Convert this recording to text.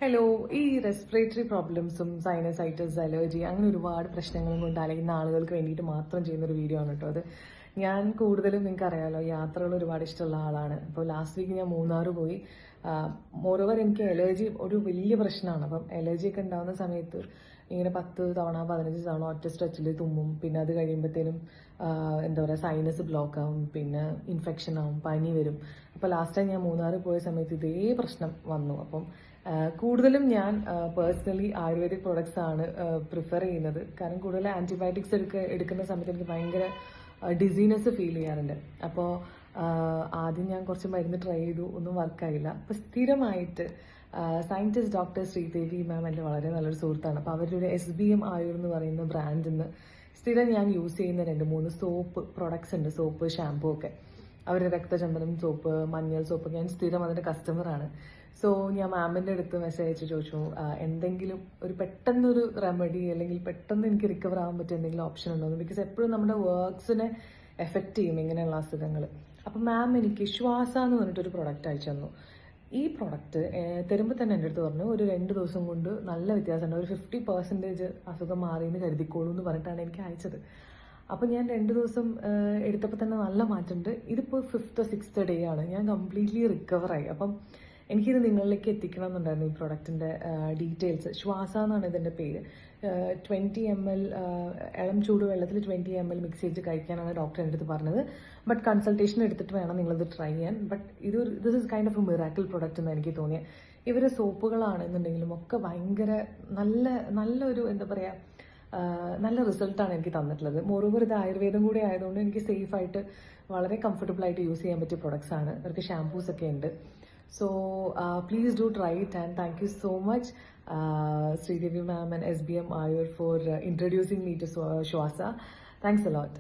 Hello. ഈ respiratory പ്രോബ്ലംസും sinusitis, allergy അങ്ങനെ ഒരുപാട് പ്രശ്നങ്ങളും കൊണ്ട് അലയുന്ന ആളുകൾക്ക് വേണ്ടിയിട്ട് മാത്രം ചെയ്യുന്ന ഒരു വീഡിയോ ആണ് കേട്ടോ അത്. ഞാൻ കൂടുതലും നിങ്ങൾക്ക് അറിയാലോ, യാത്രകൾ ഒരുപാട് ഇഷ്ടമുള്ള ആളാണ്. അപ്പോൾ ലാസ്റ്റ് വീക്ക് ഞാൻ മൂന്നാർ പോയി. മോറോവർ എനിക്ക് അലർജി ഒരു വലിയ പ്രശ്നമാണ്. അപ്പം അലർജി ഒക്കെ ഉണ്ടാകുന്ന സമയത്ത് ഇങ്ങനെ 10 തവണ 15 തവണ ഒറ്റ സ്ട്രെച്ചിൽ തുമ്മും. പിന്നെ അത് കഴിയുമ്പോഴത്തേനും എന്താ പറയുക, സൈനസ് ബ്ലോക്ക് ആവും, പിന്നെ ഇൻഫെക്ഷൻ ആവും, പനി വരും. അപ്പോൾ ലാസ്റ്റ് ടൈം ഞാൻ മൂന്നാർ പോയ സമയത്ത് ഇതേ പ്രശ്നം വന്നു. അപ്പം കൂടുതലും ഞാൻ പേഴ്സണലി ആയുർവേദിക് പ്രൊഡക്ട്സ് ആണ് പ്രിഫർ ചെയ്യുന്നത്. കാരണം കൂടുതൽ ആൻറ്റിബയോട്ടിക്സ് എടുക്കുന്ന സമയത്ത് എനിക്ക് ഭയങ്കര ഡിസീനെസ് ഫീൽ ചെയ്യാറുണ്ട്. അപ്പോൾ ആദ്യം ഞാൻ കുറച്ച് മരുന്ന് ട്രൈ ചെയ്തു, ഒന്നും വർക്കായില്ല. അപ്പോൾ സ്ഥിരമായിട്ട് സയൻറ്റിസ്റ്റ് ഡോക്ടർ ശ്രീദേവി മാം എൻ്റെ വളരെ നല്ലൊരു സുഹൃത്താണ്. അപ്പോൾ അവരുടെ ഒരു SBM ആയുർ എന്ന് പറയുന്ന ബ്രാൻഡിൽ നിന്ന് സ്ഥിരം ഞാൻ യൂസ് ചെയ്യുന്ന 2-3 സോപ്പ് പ്രൊഡക്ട്സ് ഉണ്ട്, സോപ്പ് ഷാമ്പൂ ഒക്കെ. അവരുടെ രക്തചന്ദനം സോപ്പ്, മഞ്ഞൾ സോപ്പ്, ഞാൻ സ്ഥിരം അതിൻ്റെ കസ്റ്റമറാണ്. സോ ഞാൻ മാമിൻ്റെ അടുത്ത് മെസ്സേജ് അയച്ച് ചോദിച്ചു, എന്തെങ്കിലും ഒരു പെട്ടെന്നൊരു റെമഡി അല്ലെങ്കിൽ പെട്ടെന്ന് എനിക്ക് റിക്കവർ ആവാൻ പറ്റിയ എന്തെങ്കിലും ഓപ്ഷൻ ഉണ്ടോ എന്ന്. ബിക്കോസ് എപ്പോഴും നമ്മുടെ വർക്ക്സിനെ എഫക്റ്റ് ചെയ്യും ഇങ്ങനെയുള്ള അസുഖങ്ങൾ. അപ്പം മാം എനിക്ക് ശ്വാസ എന്ന് പറഞ്ഞിട്ടൊരു പ്രൊഡക്റ്റ് അയച്ചു തന്നു. ഈ പ്രൊഡക്റ്റ് തരുമ്പോൾ തന്നെ എൻ്റെ അടുത്ത് പറഞ്ഞു, ഒരു 2 ദിവസം കൊണ്ട് നല്ല വ്യത്യാസമുണ്ട്, ഒരു 50% അസുഖം മാറിയെന്ന് കരുതിക്കോളൂ എന്ന് പറഞ്ഞിട്ടാണ് എനിക്ക് അയച്ചത്. അപ്പം ഞാൻ 2 ദിവസം എടുത്തപ്പോൾ തന്നെ നല്ല മാറ്റമുണ്ട്. ഇതിപ്പോൾ 5th or 6th ഡേ ആണ്, ഞാൻ കംപ്ലീറ്റ്ലി റിക്കവറായി. അപ്പം എനിക്കിത് നിങ്ങളിലേക്ക് എത്തിക്കണം എന്നുണ്ടായിരുന്നു. ഈ പ്രൊഡക്റ്റിൻ്റെ ഡീറ്റെയിൽസ്, ശ്വാസ എന്നാണ് ഇതിൻ്റെ പേര്. 20 ml ഇളം ചൂട് വെള്ളത്തിൽ 20 ml മിക്സ് ചെയ്ത് കഴിക്കാനാണ് ഡോക്ടർ എൻ്റെ അടുത്ത് പറഞ്ഞത്. ബട്ട് കൺസൾട്ടേഷൻ എടുത്തിട്ട് വേണം നിങ്ങളിത് ട്രൈ ചെയ്യാൻ. But this is kind of A miracle product എന്ന് എനിക്ക് തോന്നിയത്. ഇവരെ സോപ്പുകളാണെന്നുണ്ടെങ്കിലും ഒക്കെ ഭയങ്കര നല്ലൊരു എന്താ പറയുക, നല്ല റിസൾട്ടാണ് എനിക്ക് തന്നിട്ടുള്ളത്. മോറോവർ ഇത് ആയുർവേദം കൂടി ആയതുകൊണ്ട് എനിക്ക് സേഫായിട്ട് വളരെ കംഫർട്ടബിൾ ആയിട്ട് യൂസ് ചെയ്യാൻ പറ്റിയ പ്രൊഡക്ട്സ് ആണ്. അവർക്ക് ഷാംപൂസ് ഒക്കെ ഉണ്ട്. So please do try it, and thank you so much Sridevi ma'am and SBM Ayur for introducing me to Shwasa. Thanks a lot.